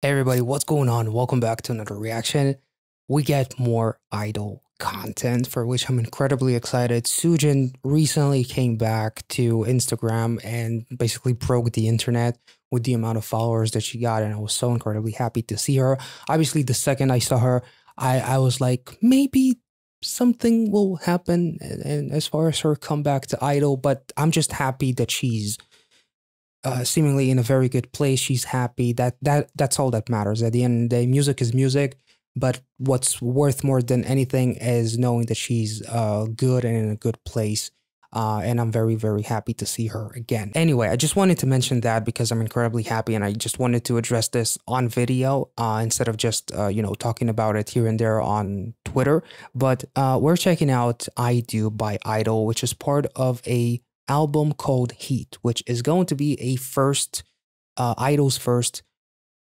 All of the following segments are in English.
Hey everybody, what's going on? Welcome back to another reaction. We get more idol content for which I'm incredibly excited. Sujin recently came back to Instagram and basically broke the internet with the amount of followers that she got, and I was so incredibly happy to see her. Obviously, the second I saw her, I was like, maybe something will happen and as far as her comeback to idol, but I'm just happy that she's seemingly in a very good place. She's happy. That's all that matters. At the end of the day, music is music. But what's worth more than anything is knowing that she's good and in a good place. And I'm very, very happy to see her again. Anyway, I just wanted to mention that because I'm incredibly happy, and I just wanted to address this on video instead of just talking about it here and there on Twitter. But we're checking out I Do by I-DLE, which is part of a album called Heat, which is going to be a I-DLE's first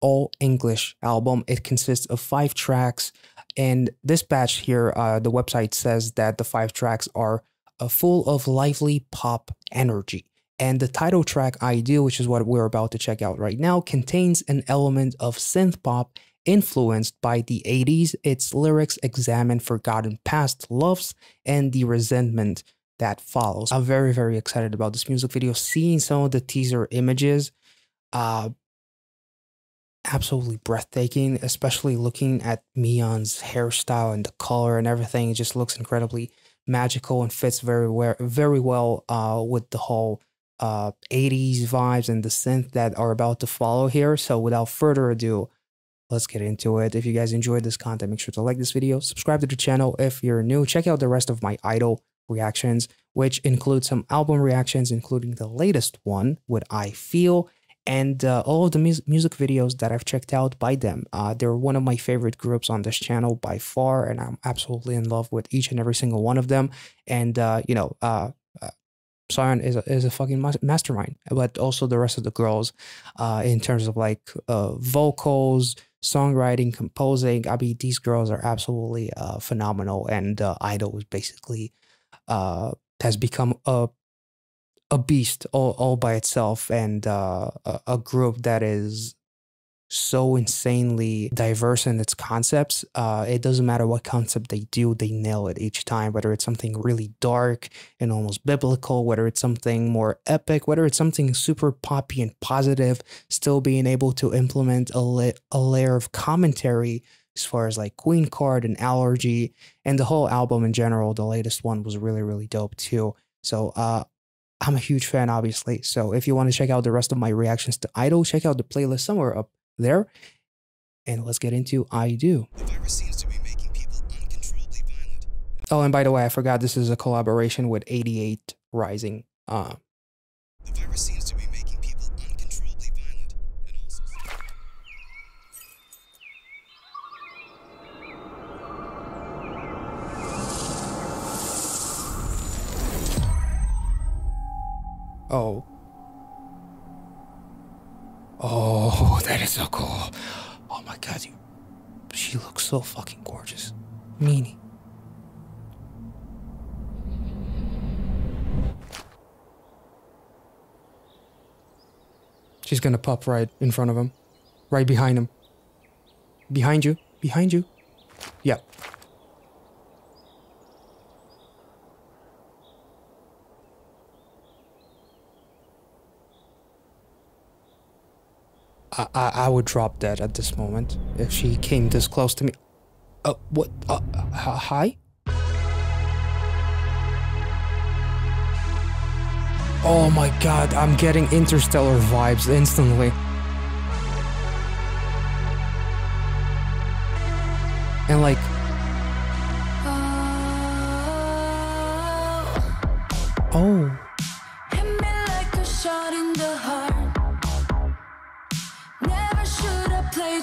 all English album. It consists of 5 tracks, and this batch here, the website says that the 5 tracks are full of lively pop energy. And the title track, I Do, which is what we're about to check out right now, contains an element of synth pop influenced by the 80s. Its lyrics examine forgotten past loves and the resentment that follows. I'm very, very excited about this music video. Seeing some of the teaser images, absolutely breathtaking, especially looking at Mion's hairstyle and the color and everything. It just looks incredibly magical and fits very well with the whole 80s vibes and the synth that are about to follow here. So without further ado, let's get into it. If you guys enjoyed this content, make sure to like this video, subscribe to the channel if you're new, check out the rest of my I-DLE reactions, which include some album reactions, including the latest one with I Feel, and all of the music videos that I've checked out by them. They're one of my favorite groups on this channel by far, and I'm absolutely in love with each and every single one of them. And Sion is a fucking mastermind, but also the rest of the girls in terms of like vocals, songwriting, composing. I mean, these girls are absolutely phenomenal, and I-DLE is basically has become a beast all by itself, and a group that is so insanely diverse in its concepts. It doesn't matter what concept they do, they nail it each time, whether it's something really dark and almost biblical, whether it's something more epic, whether it's something super poppy and positive, still being able to implement a layer of commentary as far as like Queen Card and Allergy, and the whole album in general. The latest one was really, really dope too. So I'm a huge fan, obviously. So if you want to check out the rest of my reactions to I-DLE, check out the playlist somewhere up there. And let's get into I Do. The virus seems to be making people uncontrollably violent. Oh, and by the way, I forgot this is a collaboration with 88 Rising. The virus seems to be making people uncontrollably violent and also... Oh. Oh, that is so cool. Oh my god, she looks so fucking gorgeous. Meanie. She's gonna pop right in front of him. Right behind him. Behind you. Behind you. Yeah. I would drop dead at this moment if she came this close to me. What? Hi? Oh my god, I'm getting Interstellar vibes instantly. And like... Oh.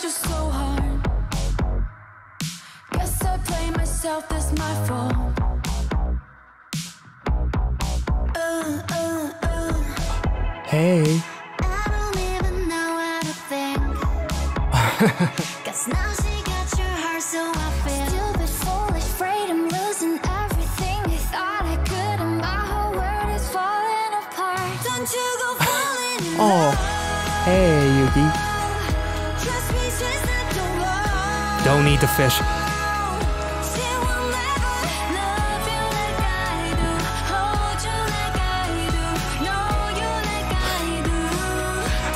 Just so hard. Guess I play myself, that's my fault. Hey. I don't even know how to think. Guess now she got your heart, so I feel stupid, foolish, afraid I'm losing everything. I thought I could, and my whole world is falling apart. Don't you go falling in love. Oh, hey, Yuki. Trust me, Don't need the fish.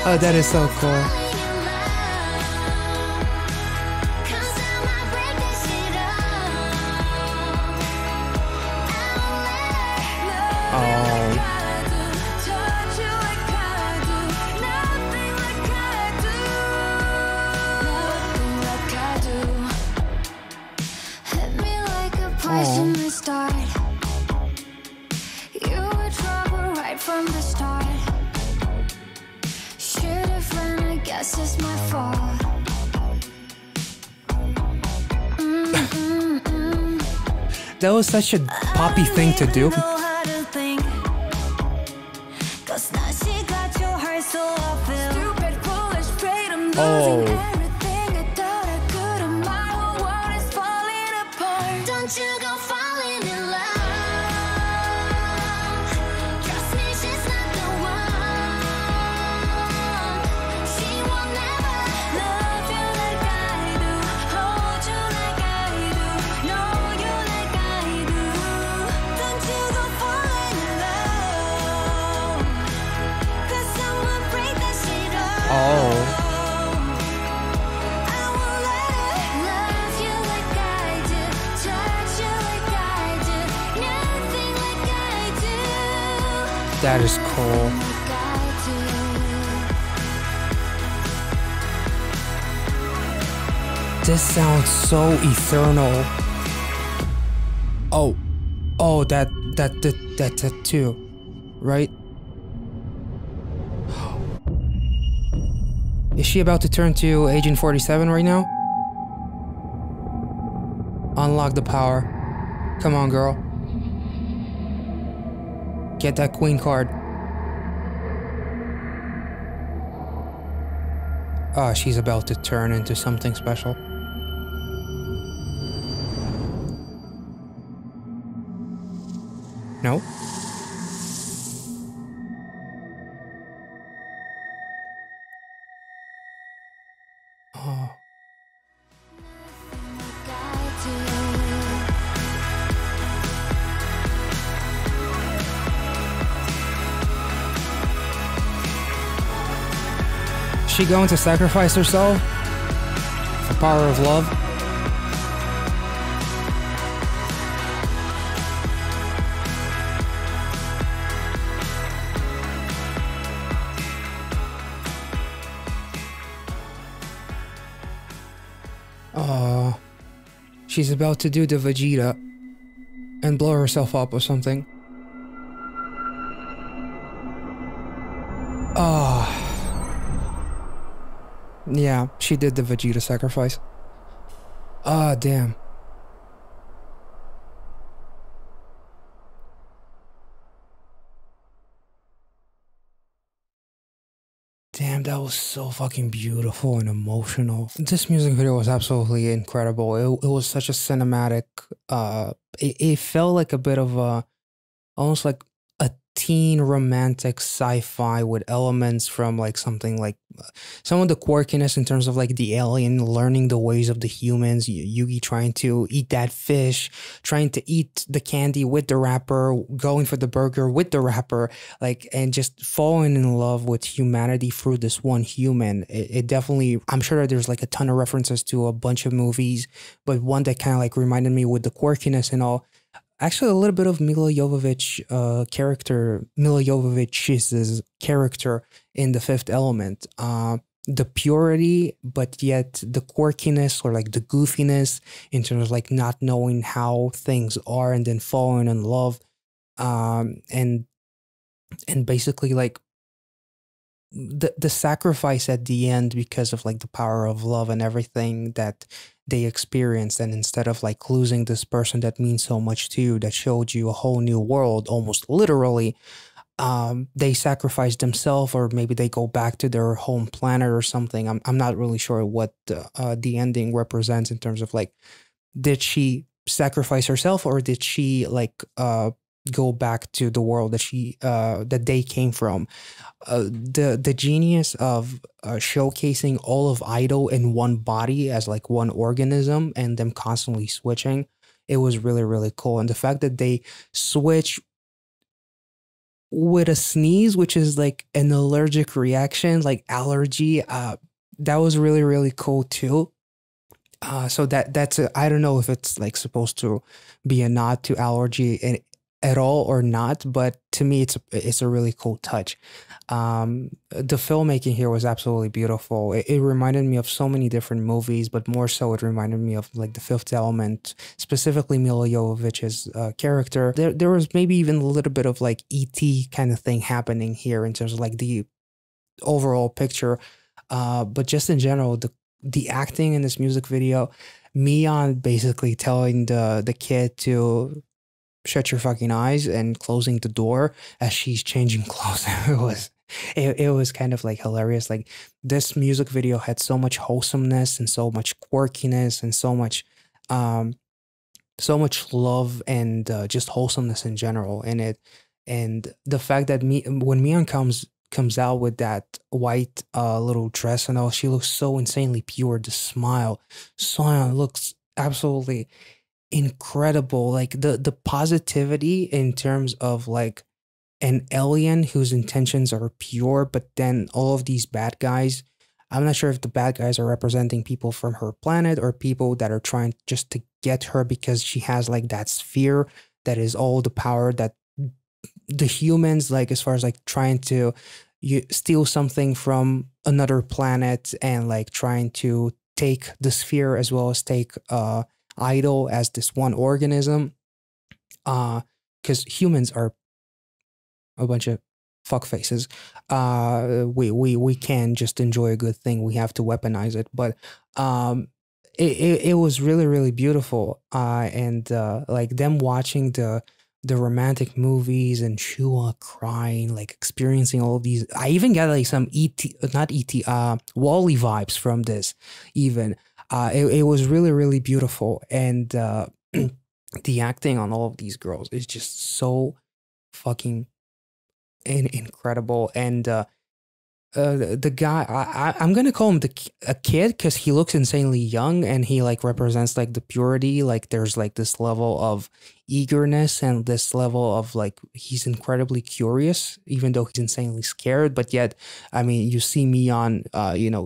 Oh, that is so cool. From the start, you were trouble right from the start. Should've run, I guess it's my fault. That was such a poppy thing to do. Oh. That is cool. This sounds so eternal. Oh, that too, right? Is she about to turn to Agent 47 right now? Unlock the power. Come on, girl. Get that queen card. Oh, she's about to turn into something special. No? Oh. She going to sacrifice herself? The power of love? She's about to do the Vegeta and blow herself up or something. Yeah, she did the Vegeta sacrifice. Ah, damn. Damn, that was so fucking beautiful and emotional. This music video was absolutely incredible. It was such a cinematic, it felt like a bit of a, almost like a teen romantic sci-fi with elements from like something like some of the quirkiness in terms of like the alien learning the ways of the humans, Yugi trying to eat that fish, trying to eat the candy with the wrapper, going for the burger with the wrapper, like, and just falling in love with humanity through this one human. It definitely, I'm sure that there's like a ton of references to a bunch of movies, but one that kind of like reminded me with the quirkiness and all. Actually, a little bit of Mila Jovovich's character in The Fifth Element. The purity, but yet the quirkiness or like the goofiness in terms of like not knowing how things are and then falling in love. And basically like the sacrifice at the end because of like the power of love and everything that they experienced, and instead of like losing this person that means so much to you, that showed you a whole new world almost literally, they sacrifice themselves, or maybe they go back to their home planet or something. I'm not really sure what the ending represents in terms of like, did she sacrifice herself, or did she like go back to the world that they came from. The genius of showcasing all of idol in one body as like one organism and them constantly switching, it was really really cool. And the fact that they switch with a sneeze, which is like an allergic reaction, like allergy, that was really really cool too. So I don't know if it's like supposed to be a nod to allergy at all or not, but to me it's a really cool touch. The filmmaking here was absolutely beautiful. It reminded me of so many different movies, but more so it reminded me of like The Fifth Element, specifically Mila Jovovich's character. There was maybe even a little bit of like E.T. kind of thing happening here in terms of like the overall picture. But just in general, the acting in this music video, Mion basically telling the kid to shut your fucking eyes and closing the door as she's changing clothes. It was kind of like hilarious. Like this music video had so much wholesomeness and so much quirkiness and so much love and just wholesomeness in general in it. And the fact that when Mion comes out with that white little dress and all, she looks so insanely pure. The smile looks absolutely incredible. Like the positivity in terms of like an alien whose intentions are pure, but then all of these bad guys, I'm not sure if the bad guys are representing people from her planet or people that are trying just to get her because she has like that sphere that is all the power that the humans, like as far as like trying to steal something from another planet and like trying to take the sphere as well as take idol as this one organism, because humans are a bunch of fuck faces. We can't just enjoy a good thing, we have to weaponize it. But it was really really beautiful, and like them watching the romantic movies and Shua crying, like experiencing all of these. I even got like some Wall-E vibes from this even. It was really, really beautiful. And the acting on all of these girls is just so fucking incredible. And the guy, I'm gonna call him a kid because he looks insanely young and he like represents like the purity. Like there's like this level of eagerness and this level of like he's incredibly curious, even though he's insanely scared. But yet, I mean, you see Mion,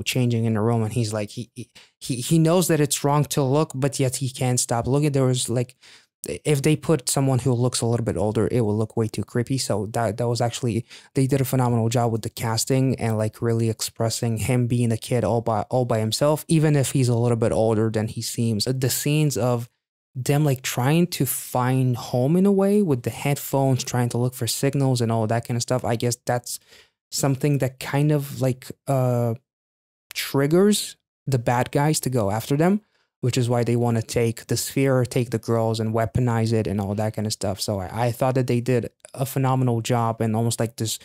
changing in the room, and he's like he knows that it's wrong to look, but yet he can't stop looking. There was like, if they put someone who looks a little bit older, it will look way too creepy. So that was actually, they did a phenomenal job with the casting and like really expressing him being a kid all by himself, even if he's a little bit older than he seems. The scenes of them like trying to find home in a way with the headphones, trying to look for signals and all that kind of stuff. I guess that's something that kind of like triggers the bad guys to go after them, which is why they want to take the sphere, take the girls and weaponize it and all that kind of stuff. So I thought that they did a phenomenal job, and almost like this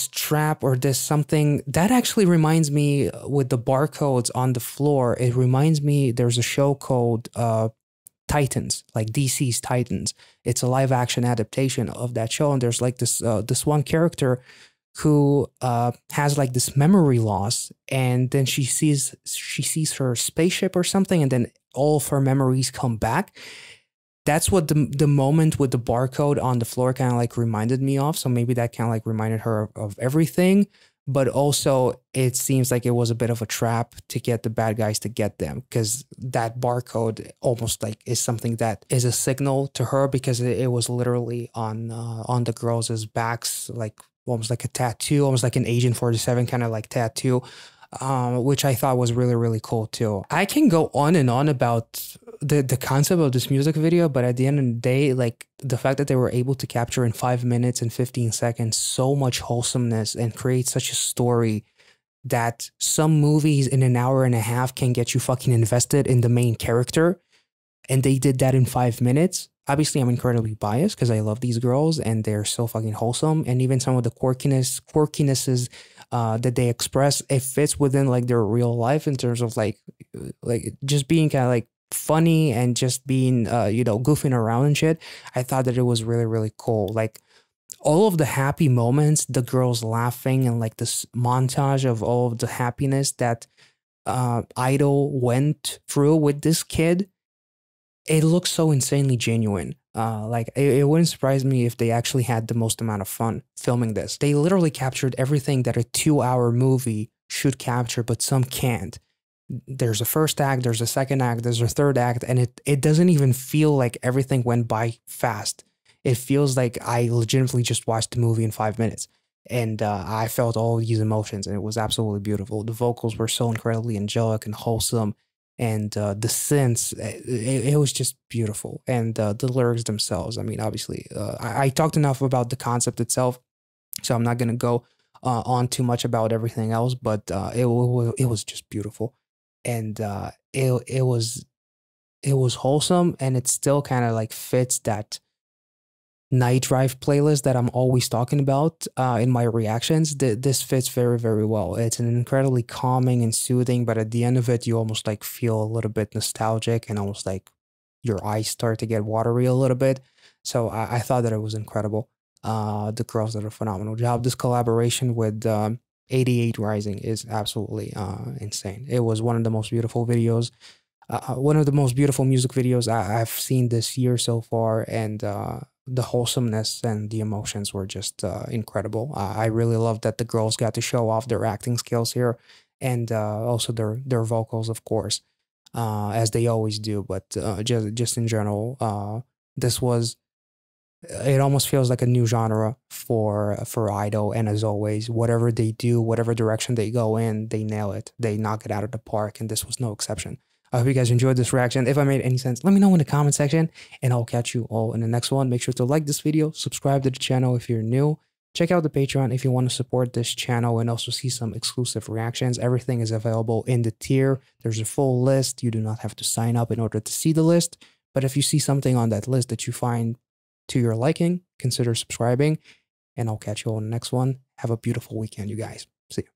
trap or this something that actually reminds me with the barcodes on the floor. It reminds me, there's a show called Titans, like DC's Titans. It's a live action adaptation of that show. And there's like this one character who has like this memory loss, and then she sees her spaceship or something, and then all of her memories come back. That's what the moment with the barcode on the floor kind of like reminded me of. So maybe that kind of like reminded her of everything, but also it seems like it was a bit of a trap to get the bad guys to get them, because that barcode almost like is something that is a signal to her, because it was literally on the girls' backs, like almost like a tattoo, almost like an Agent 47 kind of like tattoo, which I thought was really, really cool too. I can go on and on about the concept of this music video, but at the end of the day, like the fact that they were able to capture in 5 minutes and 15 seconds so much wholesomeness and create such a story that some movies in an hour and a half can get you fucking invested in the main character, and they did that in 5 minutes. Obviously, I'm incredibly biased because I love these girls and they're so fucking wholesome. And even some of the quirkinesses that they express, it fits within like their real life in terms of like just being kind of like funny and just being, you know, goofing around and shit. I thought that it was really, really cool. Like all of the happy moments, the girls laughing, and like this montage of all of the happiness that I-DLE went through with this kid, it looks so insanely genuine. Like it wouldn't surprise me if they actually had the most amount of fun filming this. They literally captured everything that a 2-hour movie should capture, but some can't. There's a first act, there's a second act, there's a third act, and it doesn't even feel like everything went by fast. It feels like I legitimately just watched the movie in 5 minutes. And I felt all these emotions, and it was absolutely beautiful. The vocals were so incredibly angelic and wholesome, and the synths, it was just beautiful. And the lyrics themselves, I mean, obviously, I talked enough about the concept itself, so I'm not going to go on too much about everything else, but it was just beautiful. And it was wholesome, and it still kind of like fits that night drive playlist that I'm always talking about in my reactions. This fits very, very well. It's an incredibly calming and soothing, but at the end of it, you almost like feel a little bit nostalgic and almost like your eyes start to get watery a little bit. So I thought that it was incredible. The girls did a phenomenal job. This collaboration with 88 Rising is absolutely insane. It was one of the most beautiful videos. One of the most beautiful music videos I've seen this year so far, and the wholesomeness and the emotions were just incredible. I really love that the girls got to show off their acting skills here, and also their vocals, of course, as they always do. But just in general, this was. It almost feels like a new genre for I-DLE, and as always, whatever they do, whatever direction they go in, they nail it. They knock it out of the park, and this was no exception. I hope you guys enjoyed this reaction. If I made any sense, let me know in the comment section, and I'll catch you all in the next one. Make sure to like this video, subscribe to the channel if you're new, check out the Patreon if you want to support this channel and also see some exclusive reactions. Everything is available in the tier. There's a full list. You do not have to sign up in order to see the list, but if you see something on that list that you find to your liking, consider subscribing, and I'll catch you all in the next one. Have a beautiful weekend, you guys. See you.